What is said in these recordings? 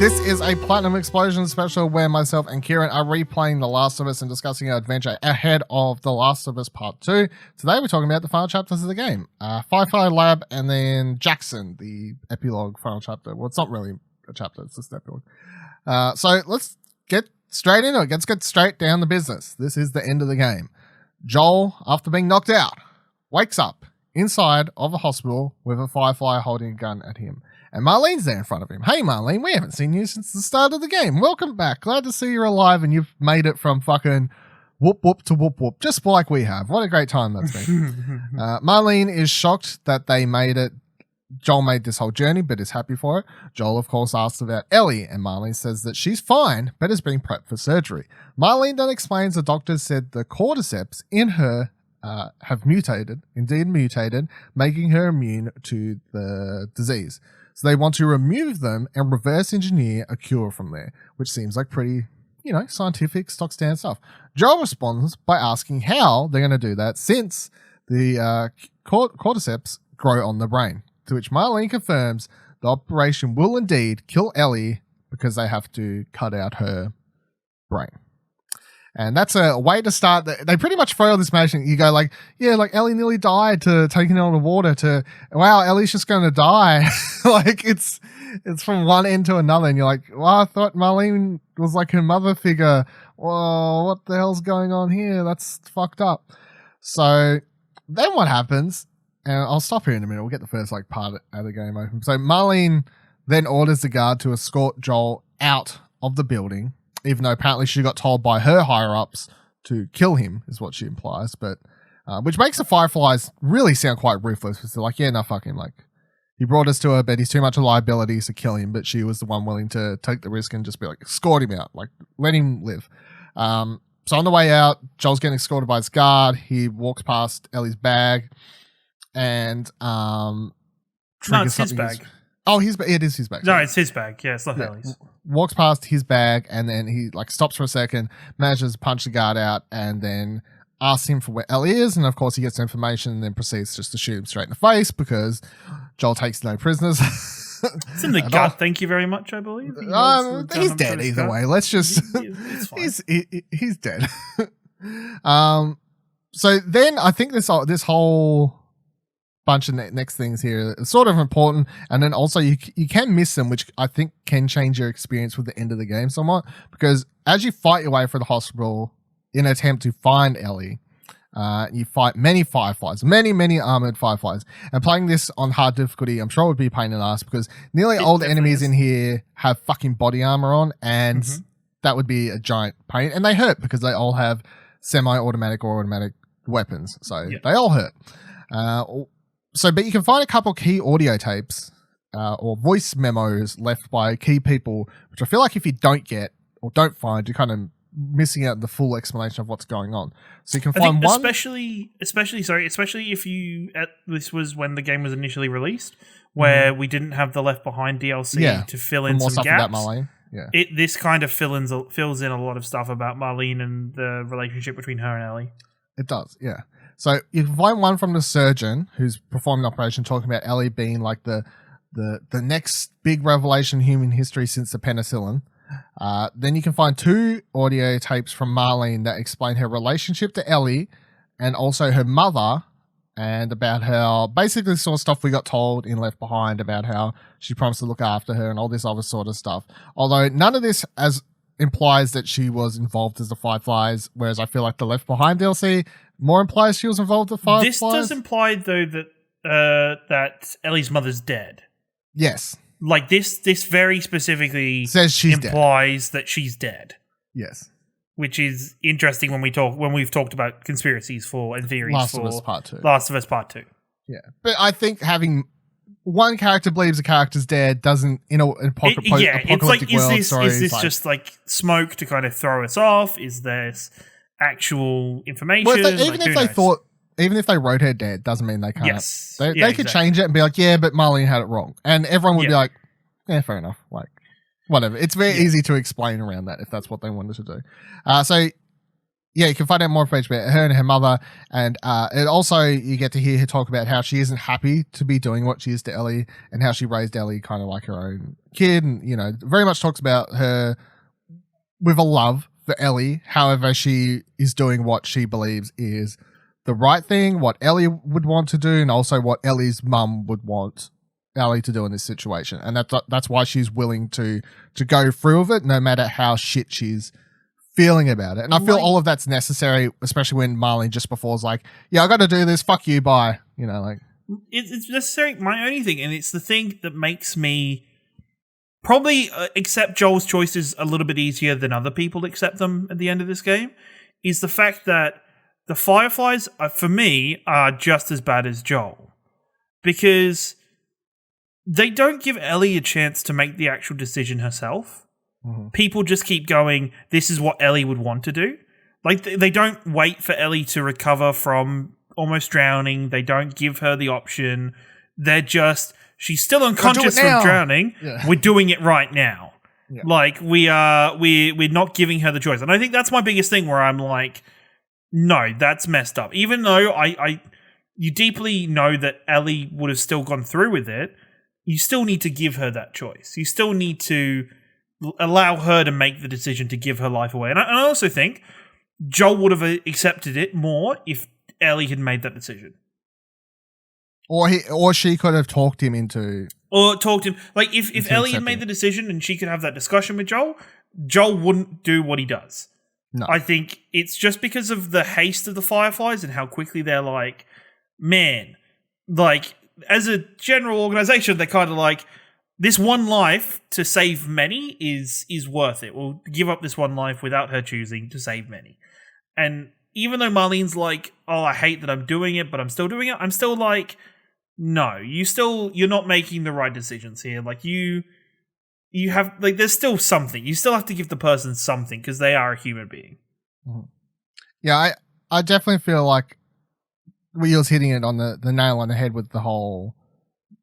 This is a Platinum Explosion special where myself and Ciaran are replaying The Last of Us and discussing our adventure ahead of The Last of Us Part 2. Today we're talking about the final chapters of the game. Firefly Lab and then Jackson, the epilogue final chapter. Well, it's not really a chapter, it's just an epilogue. So let's get straight into it. Let's get straight down to business. This is the end of the game. Joel, after being knocked out, wakes up inside of a hospital with a Firefly holding a gun at him. And Marlene's there in front of him. Hey, Marlene, we haven't seen you since the start of the game. Welcome back. Glad to see you're alive and you've made it from fucking whoop whoop to whoop whoop, just like we have. What a great time that's been. Marlene is shocked that they made it. Joel made this whole journey, but is happy for it. Joel, of course, asks about Ellie, and Marlene says that she's fine, but is being prepped for surgery. Marlene then explains the doctors said the cordyceps in her have mutated, making her immune to the disease. So they want to remove them and reverse engineer a cure from there, which seems like pretty, scientific, stock standard stuff. Joel responds by asking how they're going to do that since the cordyceps grow on the brain, to which Marlene confirms the operation will indeed kill Ellie because they have to cut out her brain. And that's a way to start. They pretty much throw this information. You go like Ellie nearly died to taking it on the water to, wow, Ellie's just going to die. Like it's from one end to another. And you're like, well, I thought Marlene was like her mother figure. Whoa, what the hell's going on here? That's fucked up. So then what happens, and I'll stop here in a minute. We'll get the first part of the game open. So Marlene then orders the guard to escort Joel out of the building, even though apparently she got told by her higher-ups to kill him, is what she implies. But which makes the Fireflies really sound quite ruthless. Because they're like, yeah, no, fuck him. Like, he brought us to her, but he's too much a liability to kill him. But she was the one willing to take the risk and just be like, escort him out. Like, let him live. So on the way out, Joel's getting escorted by his guard. He walks past Ellie's bag and no, it's his bag. It is his bag. No, it's his bag. Yeah, it's not Ellie's. Walks past his bag and then he stops for a second, manages to punch the guard out, and then asks him for where Ellie is. And of course, he gets the information and then proceeds just to shoot him straight in the face because Joel takes no prisoners. It's in the gut. Thank you very much. I believe he's dead either way. Let's just he's dead. So then I think this whole bunch of next things here is sort of important, and then also you can miss them, which I think can change your experience with the end of the game somewhat, because as you fight your way through the hospital in an attempt to find Ellie, you fight many fireflies, many armored fireflies, and playing this on hard difficulty I'm sure would be a pain in the ass because nearly all the enemies in here have fucking body armor on, and that would be a giant pain, and they hurt because they all have semi-automatic or automatic weapons, so they all hurt. But you can find a couple key audio tapes or voice memos left by key people, which I feel like if you don't get or don't find, you're kind of missing out the full explanation of what's going on. So you can find one, especially if this was when the game was initially released, where we didn't have the Left Behind DLC to fill in some gaps. About Marlene. Yeah, this kind of fills in a lot of stuff about Marlene and the relationship between her and Ellie. It does, yeah. So you can find one from the surgeon who's performing the operation, talking about Ellie being like the next big revelation in human history since the penicillin. Then you can find two audio tapes from Marlene that explain her relationship to Ellie and also her mother, and about how basically the sort of stuff we got told in Left Behind about how she promised to look after her and all this other sort of stuff. Although none of this implies that she was involved as the Fireflies, whereas I feel like the Left Behind DLC more implies she was involved with the Fireflies. This does imply, though, that that Ellie's mother's dead. Yes. Like, this very specifically says she's implies that she's dead. Yes. Which is interesting when we've talked about conspiracies and theories Last for of Us Part 2. Last of Us Part 2. Yeah. But I think having one character believes a character's dead doesn't, apocalyptic it's like, world is this just like smoke to kind of throw us off? Is this actual information? Well, even if they wrote her dead, doesn't mean they can't. Yes. They could change it and be like, yeah, but Marlene had it wrong. And everyone would be like, yeah, fair enough. Like, whatever. It's very easy to explain around that if that's what they wanted to do. So Yeah, you can find out more information about her and her mother, and it also you get to hear her talk about how she isn't happy to be doing what she is to Ellie, and how she raised Ellie kind of like her own kid, and very much talks about her with a love for Ellie. However, she is doing what she believes is the right thing, what Ellie would want to do, and also what Ellie's mum would want Ellie to do in this situation, and that's why she's willing to go through with it, no matter how shit she's feeling about it. And I feel all of that's necessary, especially when Marlene just before is like, yeah, I got to do this, fuck you, bye. It's necessary. My only thing, and it's the thing that makes me probably accept Joel's choices a little bit easier than other people accept them at the end of this game, is the fact that the Fireflies, for me, are just as bad as Joel. Because they don't give Ellie a chance to make the actual decision herself. Mm-hmm. People just keep going, this is what Ellie would want to do. Like, they don't wait for Ellie to recover from almost drowning. They don't give her the option. They're just, she's still unconscious from drowning. Yeah. We're doing it right now. Yeah. Like, we're not giving her the choice. And I think that's my biggest thing, where I'm like, no, that's messed up. Even though you deeply know that Ellie would have still gone through with it, you still need to give her that choice. You still need to allow her to make the decision to give her life away. And I also think Joel would have accepted it more if Ellie had made that decision. Or she could have talked him into... Or talked him... Like, if Ellie had made the decision and she could have that discussion with Joel, Joel wouldn't do what he does. No. I think it's just because of the haste of the Fireflies and how quickly they're like, man, like, as a general organization, they're kind of like, this one life to save many is worth it. We'll give up this one life without her choosing to save many. And even though Marlene's like, oh, I hate that I'm doing it, but I'm still doing it, I'm still like, no, you're not making the right decisions here. Like, you have, like, there's still something. You still have to give the person something because they are a human being. Mm-hmm. Yeah, I definitely feel like Wheel's hitting it on the nail on the head with the whole...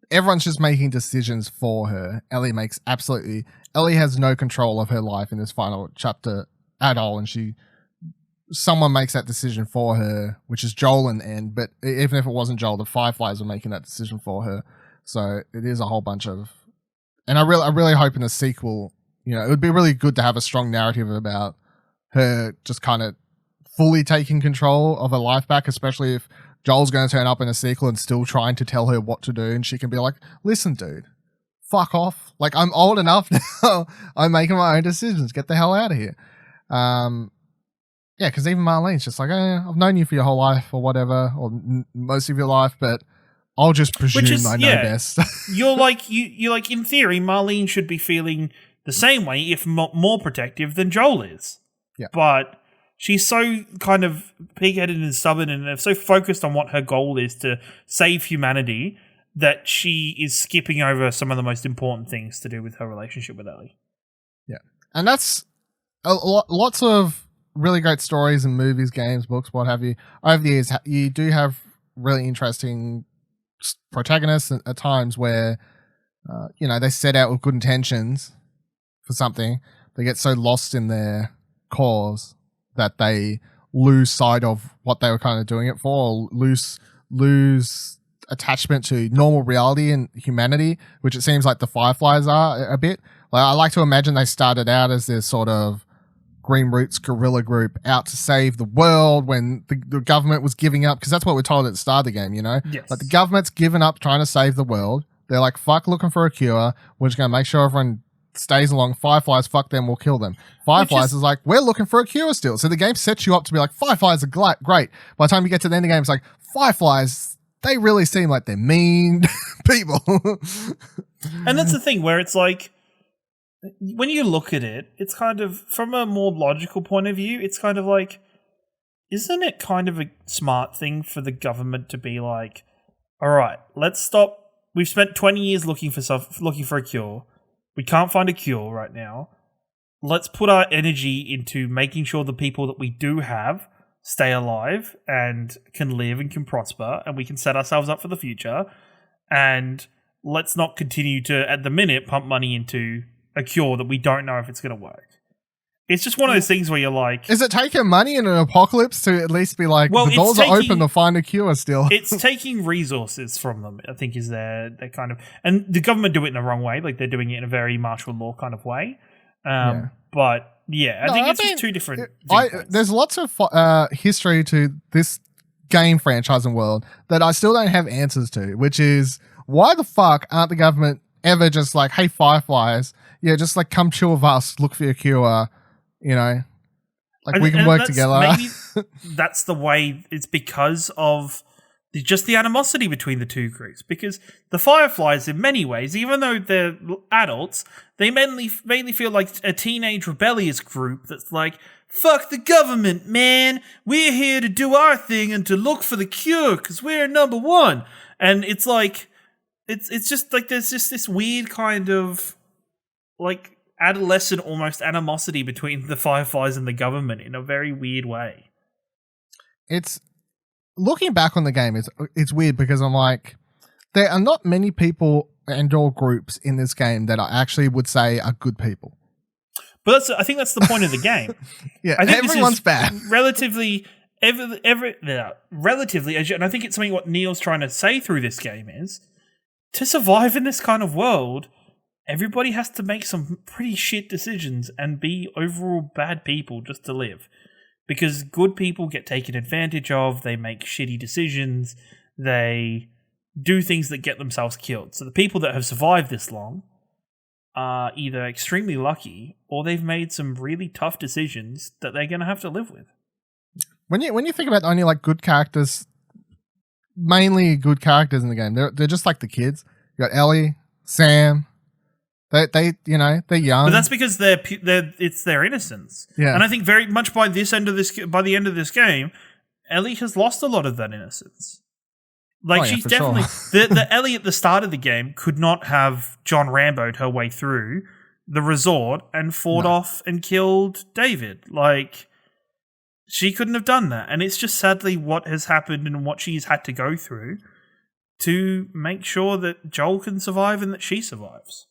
Everyone's just making decisions for her. Ellie has no control of her life in this final chapter at all, and someone makes that decision for her, which is Joel in the end. But even if it wasn't Joel, the Fireflies were making that decision for her. So it is a whole bunch of... And I really hope in a sequel, it would be really good to have a strong narrative about her just kind of fully taking control of her life back, especially if Joel's going to turn up in a sequel and still trying to tell her what to do, and she can be like, listen, dude, fuck off. Like, I'm old enough now. I'm making my own decisions. Get the hell out of here. Yeah, because even Marlene's just like, I've known you for your whole life or whatever, or most of your life, but I'll just presume I know best. you're like, in theory, Marlene should be feeling the same way, if more protective than Joel is. Yeah. But she's so kind of pig-headed and stubborn and so focused on what her goal is to save humanity that she is skipping over some of the most important things to do with her relationship with Ellie. Yeah. And that's lots of really great stories in movies, games, books, what have you. Over the years, you do have really interesting protagonists at times where, they set out with good intentions for something. They get so lost in their cause that they lose sight of what they were kind of doing it for, or lose attachment to normal reality and humanity, which it seems like the Fireflies are a bit. Like, I like to imagine they started out as this sort of Green Roots guerrilla group out to save the world when the government was giving up, because that's what we're told at the start of the game, Yes. Like, the government's given up trying to save the world. They're like, fuck looking for a cure. We're just going to make sure everyone stays along. Fireflies, fuck them, we'll kill them. Fireflies is like, we're looking for a cure still. So the game sets you up to be like, Fireflies are great. By the time you get to the end of the game, it's like, Fireflies, they really seem like they're mean people. And that's the thing where it's like, when you look at it, it's kind of, from a more logical point of view, it's kind of like, isn't it kind of a smart thing for the government to be like, all right, let's stop. We've spent 20 years looking for a cure. We can't find a cure right now. Let's put our energy into making sure the people that we do have stay alive and can live and can prosper, and we can set ourselves up for the future. And let's not continue to, at the minute, pump money into a cure that we don't know if it's going to work. It's just one of those things where you're like... Is it taking money in an apocalypse to at least be like, the doors are open to find a cure still? It's taking resources from them, I think, is their kind of... And the government do it in the wrong way. Like, they're doing it in a very martial law kind of way. But, yeah, I think it's just two different... There's lots of history to this game franchise and world that I still don't have answers to, which is, why the fuck aren't the government ever just like, hey, Fireflies, just like come chill with us, look for your cure... You know, like we can work together. Maybe that's the way. It's because of just the animosity between the two groups. Because the Fireflies, in many ways, even though they're adults, they mainly feel like a teenage rebellious group that's like, fuck the government, man. We're here to do our thing and to look for the cure because we're number one. And it's like, it's just like there's just this weird kind of like adolescent almost animosity between the Fireflies and the government in a very weird way. It's looking back on the game, it's weird because I'm like, there are not many people and or groups in this game that I actually would say are good people. But I think that's the point of the game. I think everyone's bad. Relatively, and I think it's something what Neil's trying to say through this game is, to survive in this kind of world, everybody has to make some pretty shit decisions and be overall bad people just to live. Because good people get taken advantage of, they make shitty decisions, they do things that get themselves killed. So the people that have survived this long are either extremely lucky or they've made some really tough decisions that they're going to have to live with. When you think about only like good characters, mainly good characters in the game, they're just like the kids. You got Ellie, Sam... They they're young, but that's because it's their innocence. Yeah, and I think very much by the end of this game, Ellie has lost a lot of that innocence. Like she's definitely the Ellie at the start of the game could not have John Rambo'd her way through the resort and fought off and killed David. Like she couldn't have done that, and it's just sadly what has happened and what she's had to go through to make sure that Joel can survive and that she survives.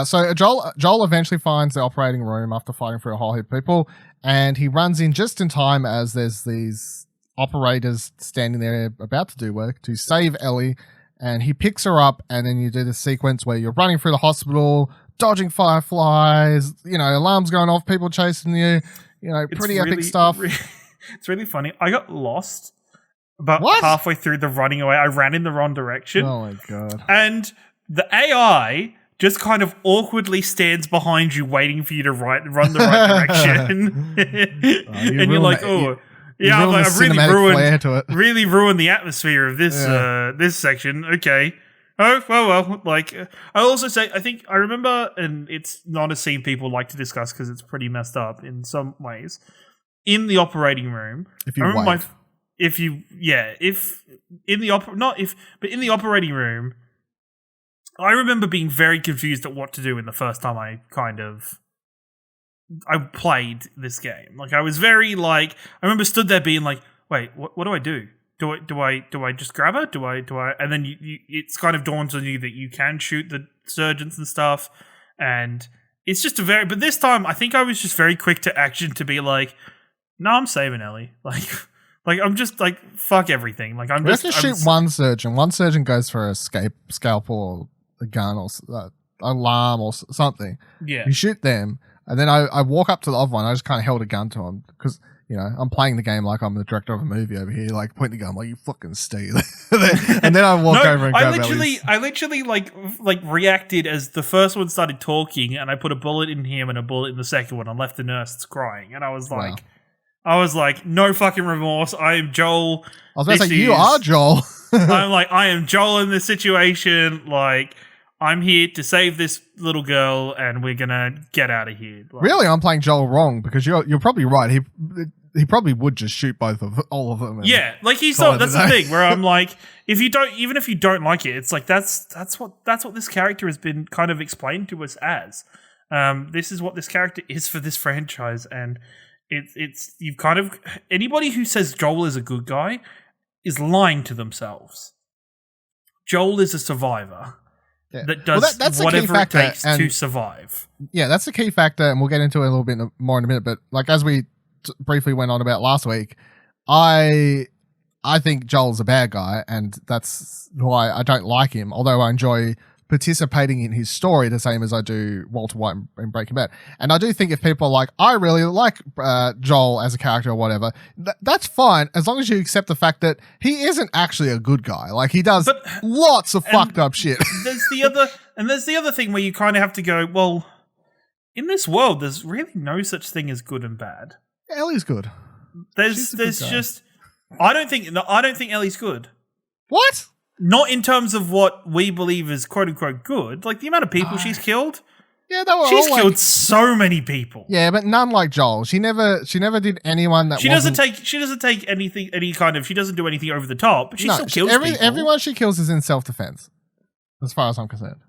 So Joel eventually finds the operating room after fighting through a whole heap of people, and he runs in just in time as there's these operators standing there about to do work to save Ellie, and he picks her up, and then you do the sequence where you're running through the hospital, dodging fireflies, alarms going off, people chasing you, pretty epic stuff. It's really funny. I got lost about halfway through the running away. I ran in the wrong direction. Oh my God. And the AI just kind of awkwardly stands behind you waiting for you to run the right direction. And you're like, oh, yeah, I've really ruined the atmosphere of this section. Okay. Oh, well. Like, I also say, I remember, and it's not a scene people like to discuss because it's pretty messed up in some ways, in the operating room. If you wave. In the operating room, I remember being very confused at what to do in the first time I played this game. Like I was very I remember stood there being like, wait, what do I do? Do I just grab her? Do I? And then it's kind of dawns on you that you can shoot the surgeons and stuff. And it's just but this time I think I was just very quick to action to be like, no, I'm saving Ellie. Like I'm just like, fuck everything. Like I'm just shoot one surgeon. One surgeon goes for a scalpel or a gun or alarm or something. Yeah. You shoot them, and then I walk up to the other one. I just kind of held a gun to him because, I'm playing the game like I'm the director of a movie over here, like pointing the gun, like, you fucking stay there. And then I walk over and grab Ellie's. I literally like reacted as the first one started talking, and I put a bullet in him and a bullet in the second one and left the nurse crying. And I was like, no fucking remorse. I am Joel. I was about to say, you are Joel. I'm like, I am Joel in this situation. Like, I'm here to save this little girl, and we're gonna get out of here. Like, really, I'm playing Joel wrong because you're probably right. He probably would just shoot all of them. Yeah, like that's the thing where I'm like, even if you don't like it, it's like that's what this character has been kind of explained to us as. This is what this character is for this franchise, and it's you've kind of anybody who says Joel is a good guy is lying to themselves. Joel is a survivor. that does that's whatever it takes to survive. Yeah, that's the key factor, and we'll get into it a little bit more in a minute. But like as we briefly went on about last week, I think Joel's a bad guy, and that's why I don't like him. Although I enjoy participating in his story the same as I do Walter White in Breaking Bad. And I do think if people are like, I really like Joel as a character or whatever, that's fine as long as you accept the fact that he isn't actually a good guy. Like he does lots of fucked up shit. There's the other thing where you kind of have to go, well, in this world, there's really no such thing as good and bad. Ellie's good. There's just I don't think Ellie's good. What? Not in terms of what we believe is quote unquote good. Like the amount of people she's killed. Yeah, she's killed so many people. Yeah, but none like Joel. She never did anyone that she doesn't take anything she doesn't do anything over the top, but she still kills people. Everyone she kills is in self-defense, as far as I'm concerned.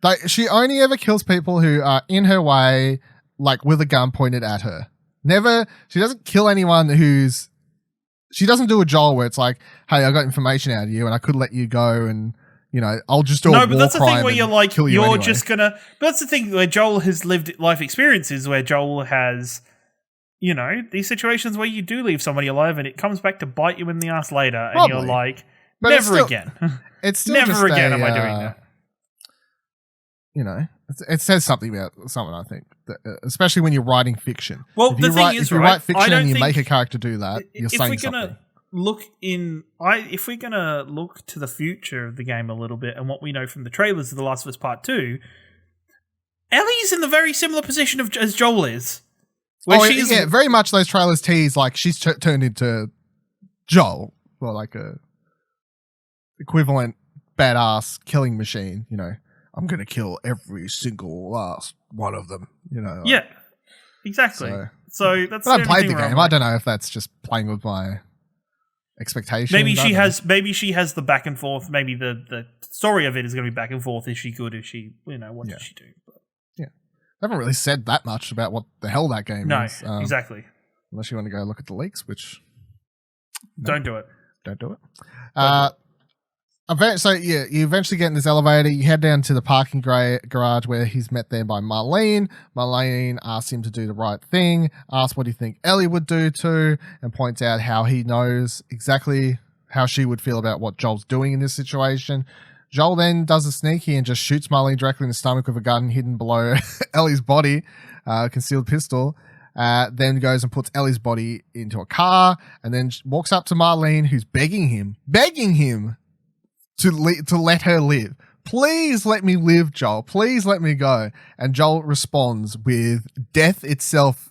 Like she only ever kills people who are in her way, like with a gun pointed at her. She doesn't kill anyone she doesn't do a Joel where it's like, hey, I got information out of you and I could let you go and, I'll just do a war crime. No, but that's the thing where you're like, you're just going to... But that's the thing where Joel has lived life experiences where Joel has, these situations where you do leave somebody alive and it comes back to bite you in the ass later and Probably. You're like, but never again. It's still never again am I doing that. It says something about someone, I think, especially when you're writing fiction. Well, if you write fiction and you make a character do that, you're saying something. If we're gonna look to the future of the game a little bit and what we know from the trailers of The Last of Us Part 2, Ellie's in the very similar position as Joel is. Very much those trailers tease like she's turned into Joel, or like a equivalent badass killing machine, I'm going to kill every single last one of them, Yeah, exactly. So that's. But I played the game. I don't know if that's just playing with my expectations. Maybe she has the back and forth. Maybe the story of it is going to be back and forth. Is she good? Is she? What did she do? But, yeah, they haven't really said that much about what the hell that game is. No, exactly. Unless you want to go look at the leaks, which don't do it. Don't do it. So you eventually get in this elevator. You head down to the parking garage where he's met there by Marlene. Marlene asks him to do the right thing, asks what he think Ellie would do too, and points out how he knows exactly how she would feel about what Joel's doing in this situation. Joel then does a sneaky and just shoots Marlene directly in the stomach with a gun hidden below Ellie's body, concealed pistol. Then goes and puts Ellie's body into a car, and then walks up to Marlene, who's begging him to let her live. Please let me live, Joel. Please let me go. And Joel responds with death itself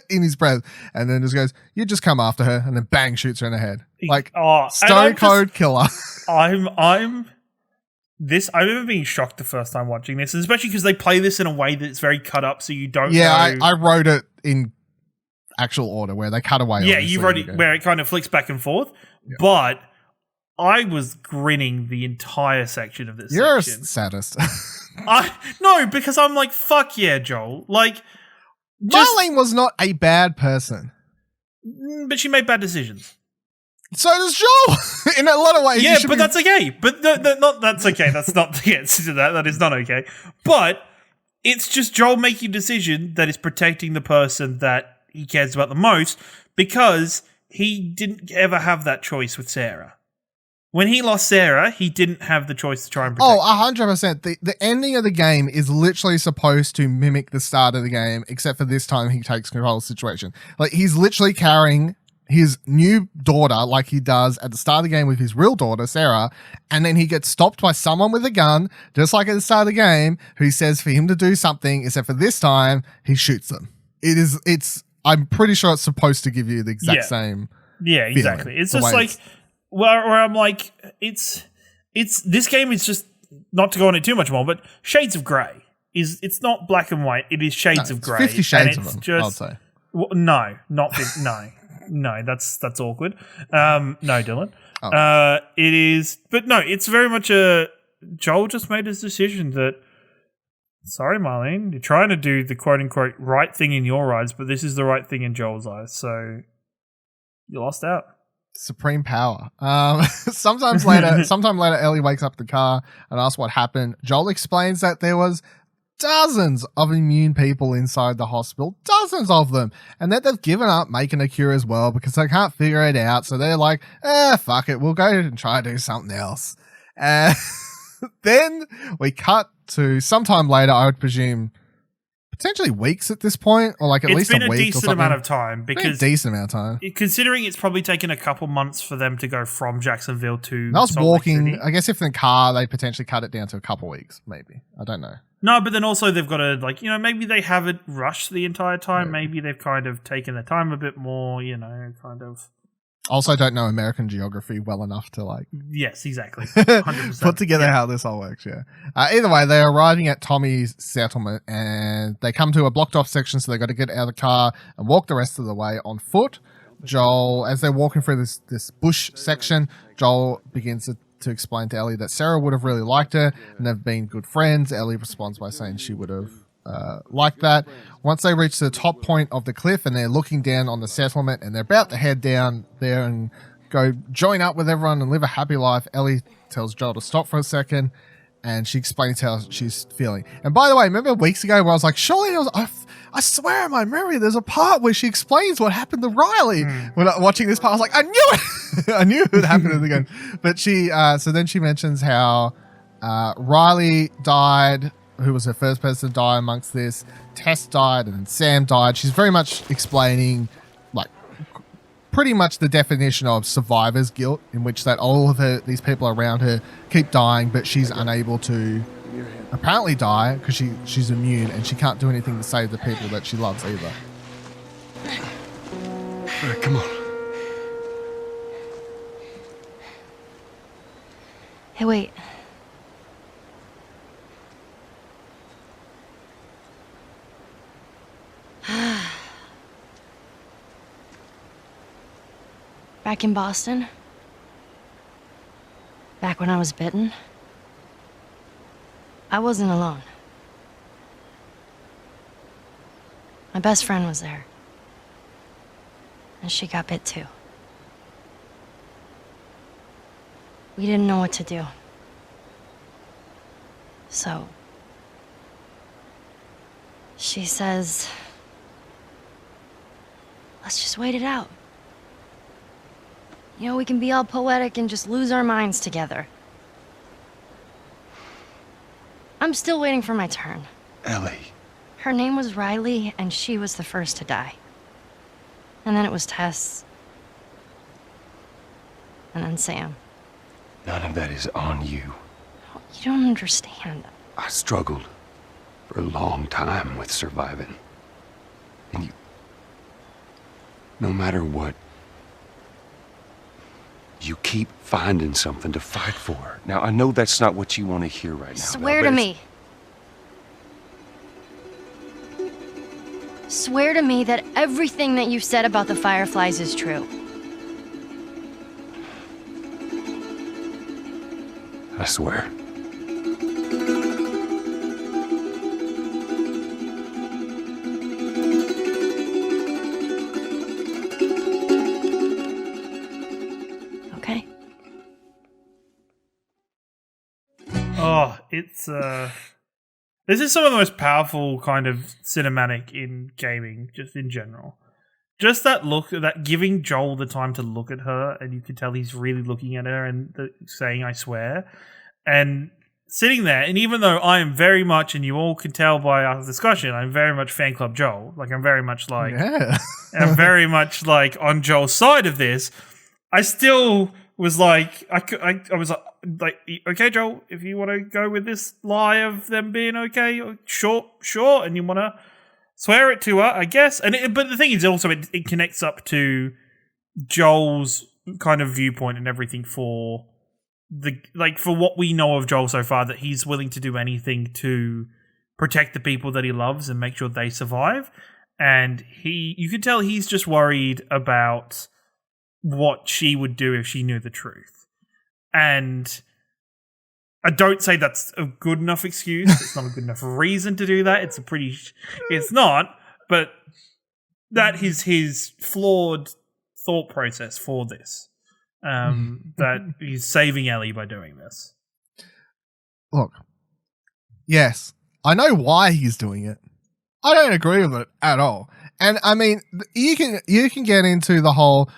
in his breath, and then just goes, "You just come after her," and then bang, shoots her in the head. Like stone cold killer. I remember being shocked the first time watching this, and especially because they play this in a way that's very cut up, so you don't. Yeah, I wrote it in actual order where they cut away. Yeah, you wrote it where it kind of flicks back and forth, but I was grinning the entire section of this. You're section. A sadist. No, because I'm like, fuck yeah, Joel. Like, Marlene was not a bad person, but she made bad decisions. So does Joel in a lot of ways. Yeah, but that's okay. But that's okay. That's not the answer to that. That is not okay. But it's just Joel making a decision that is protecting the person that he cares about the most, because he didn't ever have that choice with Sarah. When he lost Sarah, he didn't have the choice to try and protect her. 100%. The ending of the game is literally supposed to mimic the start of the game, except for this time he takes control of the situation. Like, he's literally carrying his new daughter like he does at the start of the game with his real daughter, Sarah, and then he gets stopped by someone with a gun, just like at the start of the game, who says for him to do something, except for this time, he shoots them. I'm pretty sure it's supposed to give you the exact same Yeah, exactly. It's just like... Where I'm like, it's this game is just, not to go on it too much more, but shades of grey. It's not black and white. It is shades of grey. 50 shades of them, I'd say. No, not 50. No, that's awkward. No, Dylan. It is, but no, it's very much Joel just made his decision that, sorry, Marlene, you're trying to do the quote unquote right thing in your eyes, but this is the right thing in Joel's eyes. So you lost out. Supreme power. Sometime later, Ellie wakes up the car and asks what happened. Joel explains that there was dozens of immune people inside the hospital, dozens of them, and that they've given up making a cure as well because they can't figure it out. So they're like, fuck it, we'll go and try to do something else. And then we cut to sometime later, I would presume potentially weeks at this point, or like at least a week. It's been a decent amount of time because decent amount of time. Considering it's probably taken a couple months for them to go from Jacksonville to I was Salt Lake walking. City. I guess if in the car, they potentially cut it down to a couple weeks, maybe. I don't know. No, but then also they've got to maybe they haven't rushed the entire time. Maybe they've kind of taken their time a bit more. Kind of. Also, don't know American geography well enough to Yes, exactly. 100%. put together how this all works. Yeah. Either way, they're arriving at Tommy's settlement and they come to a blocked off section, so they got to get out of the car and walk the rest of the way on foot. Joel, as they're walking through this bush section, Joel begins to explain to Ellie that Sarah would have really liked her and they've been good friends. Ellie responds by saying she would have liked that. Once they reach the top point of the cliff and they're looking down on the settlement and they're about to head down there and go join up with everyone and live a happy life, Ellie tells Joel to stop for a second and she explains how she's feeling. And by the way, remember weeks ago where I was like, surely I swear in my memory there's a part where she explains what happened to Riley. When watching this part, I was like, I knew it. I knew it would happen in the game. But so then she mentions how Riley died, who was her first person to die amongst this. Tess died and then Sam died. She's very much explaining pretty much the definition of survivor's guilt, in which that all of these people around her keep dying, but she's unable to apparently die because she's immune and she can't do anything to save the people that she loves either. All right, come on. Hey, wait. Back in Boston, back when I was bitten, I wasn't alone. My best friend was there, and she got bit too. We didn't know what to do. So, she says, let's just wait it out. We can be all poetic and just lose our minds together. I'm still waiting for my turn. Ellie. Her name was Riley, and she was the first to die. And then it was Tess. And then Sam. None of that is on you. You don't understand. I struggled for a long time with surviving. And no matter what, you keep finding something to fight for. Now, I know that's not what you want to hear right now. Swear to me. Swear to me that everything that you've said about the Fireflies is true. I swear. Okay. Oh, it's this is some of the most powerful kind of cinematic in gaming, just in general. Just that look, that giving Joel the time to look at her, and you can tell he's really looking at her and saying, I swear. And sitting there, and even though I am very much, and you all can tell by our discussion, I'm very much fan club Joel. Like, I'm very much like, I'm very much like on Joel's side of this. I still was like, I was like, okay, Joel, if you want to go with this lie of them being okay, sure, and you want to swear it to her, I guess. But the thing is, also it connects up to Joel's kind of viewpoint and everything for for what we know of Joel so far, that he's willing to do anything to protect the people that he loves and make sure they survive. And you could tell he's just worried about what she would do if she knew the truth. And I don't say that's a good enough excuse. It's not a good enough reason to do that. It's not, but that is his flawed thought process for this. that he's saving Ellie by doing this. Look, yes, I know why he's doing it. I don't agree with it at all. And I mean, you can get into the whole.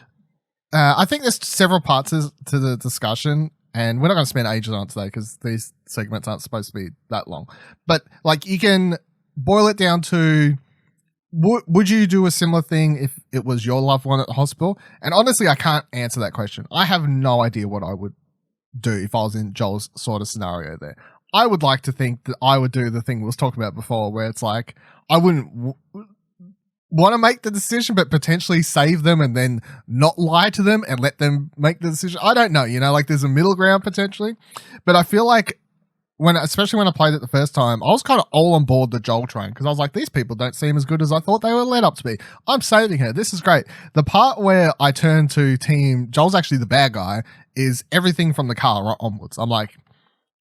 I think there's several parts to the discussion, and we're not going to spend ages on it today because these segments aren't supposed to be that long. But like, you can boil it down to: would you do a similar thing if it was your loved one at the hospital? And honestly, I can't answer that question. I have no idea what I would do if I was in Joel's sort of scenario there. I would like to think that I would do the thing we was talking about before, where it's like I wouldn't want to make the decision, but potentially save them and then not lie to them and let them make the decision. I don't know, like there's a middle ground potentially, but I feel like especially when I played it the first time, I was kind of all on board the Joel train because I was like, these people don't seem as good as I thought they were led up to be. I'm saving her. This is great. The part where I turn to team Joel's actually the bad guy is everything from the car right onwards. I'm like,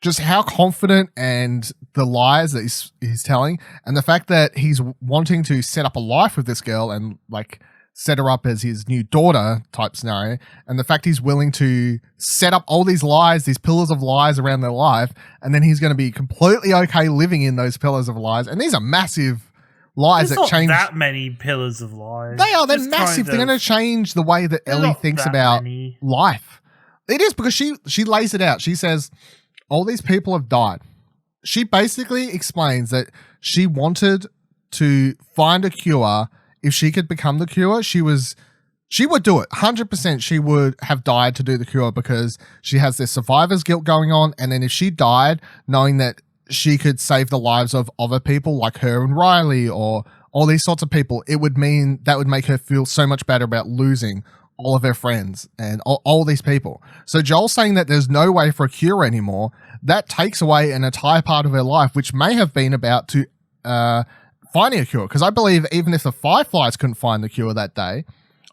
just how confident and the lies that he's telling, and the fact that he's wanting to set up a life with this girl and like set her up as his new daughter type scenario, and the fact he's willing to set up all these lies, these pillars of lies around their life, and then he's going to be completely okay living in those pillars of lies. And these are massive lies There's that not change. That many pillars of lies. They are. They're Just massive. They're going to change the way that Ellie thinks about life. It is, because she lays it out. She says, all these people have died. She basically explains that she wanted to find a cure. If she could become the cure, she would do it. 100% she would have died to do the cure because she has this survivor's guilt going on. And then if she died, knowing that she could save the lives of other people like her and Riley or all these sorts of people, it would mean that would make her feel so much better about losing all of her friends and all these people. So Joel saying that there's no way for a cure anymore, that takes away an entire part of her life, which may have been about to finding a cure. Because I believe even if the Fireflies couldn't find the cure that day,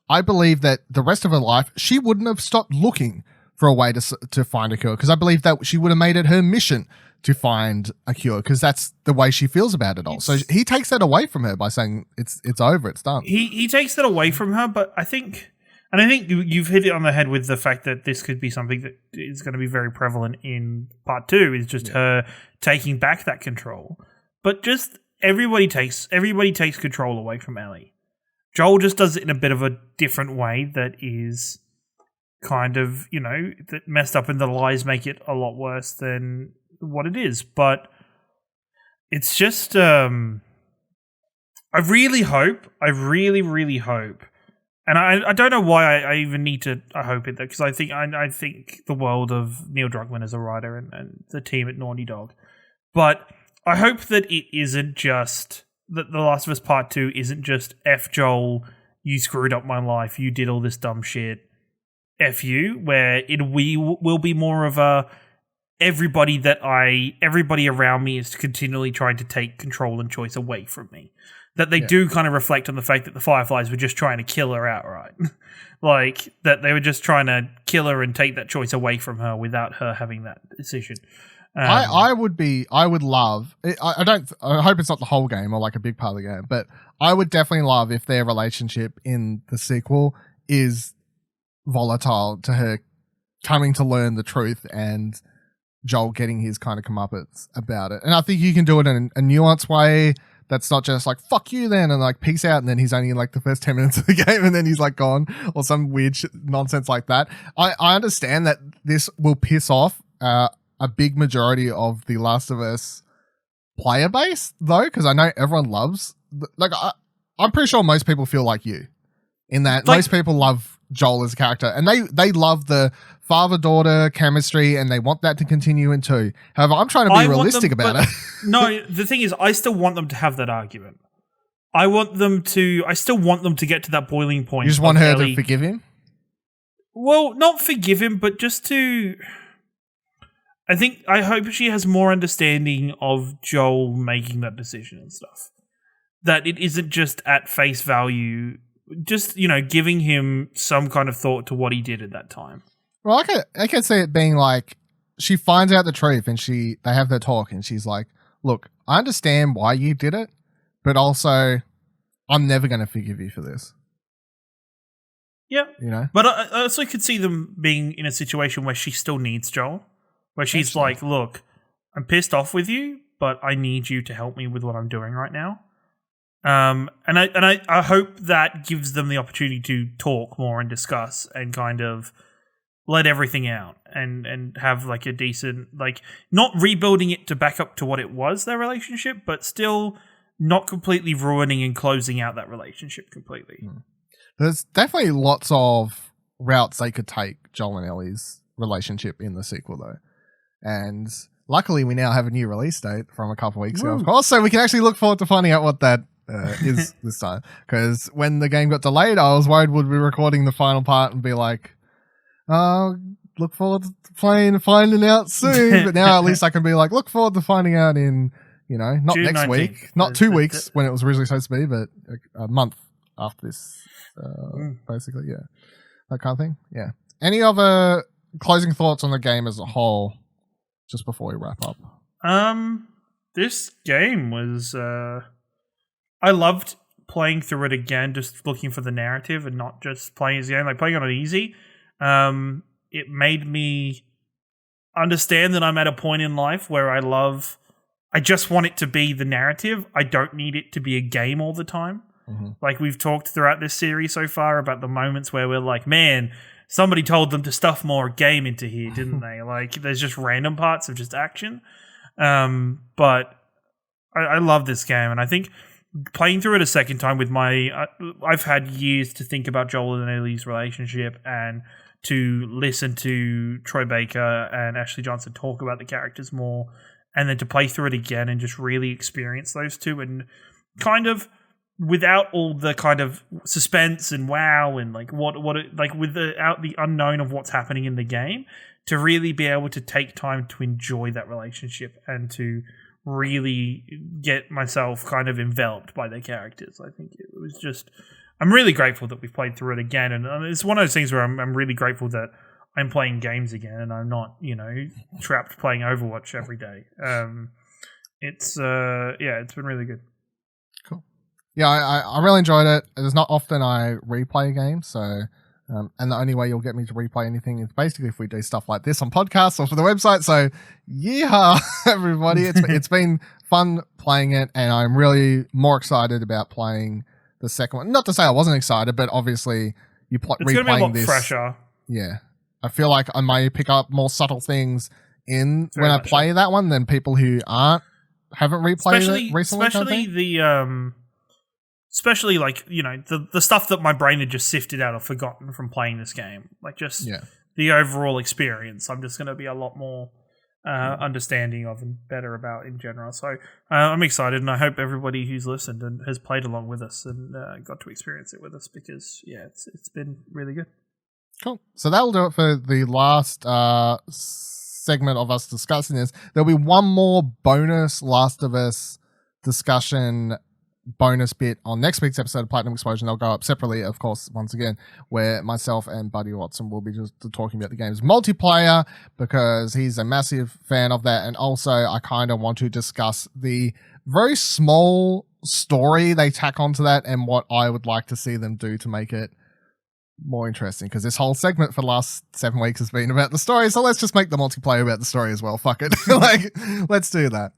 I believe that the rest of her life, she wouldn't have stopped looking for a way to find a cure. Because I believe that she would have made it her mission to find a cure, because that's the way she feels about it all. So he takes that away from her by saying it's over, it's done. He takes that away from her, but I think you've hit it on the head with the fact that this could be something that is going to be very prevalent in part 2, is just her taking back that control. But just everybody takes control away from Ellie. Joel just does it in a bit of a different way that is kind of, that messed up, and the lies make it a lot worse than what it is. But it's just, I really hope, and I don't know why I even need to hope it, because I think the world of Neil Druckmann as a writer and the team at Naughty Dog. But I hope that it isn't just, that The Last of Us Part 2 isn't just F Joel, you screwed up my life, you did all this dumb shit, F you, where we will be more of a everybody around me is continually trying to take control and choice away from me. That they do kind of reflect on the fact that the Fireflies were just trying to kill her outright. Like, that they were just trying to kill her and take that choice away from her without her having that decision. I would love, I hope it's not the whole game or like a big part of the game, but I would definitely love if their relationship in the sequel is volatile to her coming to learn the truth and Joel getting his kind of comeuppance about it. And I think you can do it in a nuanced way that's not just like, fuck you then, and like, peace out, and then he's only in like the first 10 minutes of the game and then he's like gone, or some weird nonsense like that. I understand that this will piss off a big majority of the Last of Us player base, though, because I know everyone loves, like, I'm pretty sure most people feel like you, in that most people love Joel as a character, and they love the father-daughter chemistry, and they want that to continue in 2. However, I'm trying to be realistic about it. No, the thing is, I still want them to have that argument. I still want them to get to that boiling point. You just want her to forgive him? Well, not forgive him, but just to... I hope she has more understanding of Joel making that decision and stuff. That it isn't just at face value, just, giving him some kind of thought to what he did at that time. Well, I can see it being like, she finds out the truth and they have their talk and she's like, look, I understand why you did it, but also I'm never going to forgive you for this. Yeah. You know? But I also could see them being in a situation where she still needs Joel. Where she's like, look, I'm pissed off with you, but I need you to help me with what I'm doing right now. And I hope that gives them the opportunity to talk more and discuss and kind of let everything out and have like a decent, like, not rebuilding it to back up to what it was, their relationship, but still not completely ruining and closing out that relationship completely. There's definitely lots of routes they could take, Joel and Ellie's relationship in the sequel, though. And luckily, we now have a new release date from a couple of weeks ago, of course, so we can actually look forward to finding out what that is this time. Because when the game got delayed, I was worried we'd be recording the final part and be like, look forward to finding out soon. But now at least I can be like, look forward to finding out in, not June next 19th. week, not 2 weeks when it was originally supposed to be, but a month after this, basically, yeah. That kind of thing, yeah. Any other closing thoughts on the game as a whole, just before we wrap up? This game was, I loved playing through it again, just looking for the narrative and not just playing as a game, like playing on it easy. It made me understand that I'm at a point in life where I just want it to be the narrative. I don't need it to be a game all the time. Like we've talked throughout this series so far about the moments where we're like, man, somebody told them to stuff more game into here, didn't they? Like there's just random parts of just action. But I love this game, and I think playing through it a second time with I've had years to think about Joel and Ellie's relationship and to listen to Troy Baker and Ashley Johnson talk about the characters more, and then to play through it again and just really experience those two, and kind of without all the kind of suspense and wow and like without the unknown of what's happening in the game, to really be able to take time to enjoy that relationship and to really get myself kind of enveloped by their characters. I think it was just, I'm really grateful that we've played through it again, and it's one of those things where I'm really grateful that I'm playing games again and I'm not, trapped playing Overwatch every day. It's been really good. Cool. Yeah, I really enjoyed it. It's not often I replay games, so and the only way you'll get me to replay anything is basically if we do stuff like this on podcasts or for the website. So, yeah, everybody, it's been fun playing it, and I'm really more excited about playing the second one. Not to say I wasn't excited, but obviously it's replaying going to be a lot this fresher. Yeah, I feel like I may pick up more subtle things when I play that one than people who haven't replayed it recently. Especially like, the stuff that my brain had just sifted out or forgotten from playing this game. Like just the overall experience, I'm just going to be a lot more understanding of and better about in general. So I'm excited, and I hope everybody who's listened and has played along with us and got to experience it with us, because it's been really good. Cool. So that'll do it for the last segment of us discussing this. There'll be one more bonus Last of Us discussion bonus bit on next week's episode of Platinum Explosion. They'll go up separately, of course, once again, where myself and Buddy Watson will be just talking about the game's multiplayer, because he's a massive fan of that, and also I kind of want to discuss the very small story they tack onto that and what I would like to see them do to make it more interesting, because this whole segment for the last 7 weeks has been about the story, so let's just make the multiplayer about the story as well. Fuck it. Let's do that.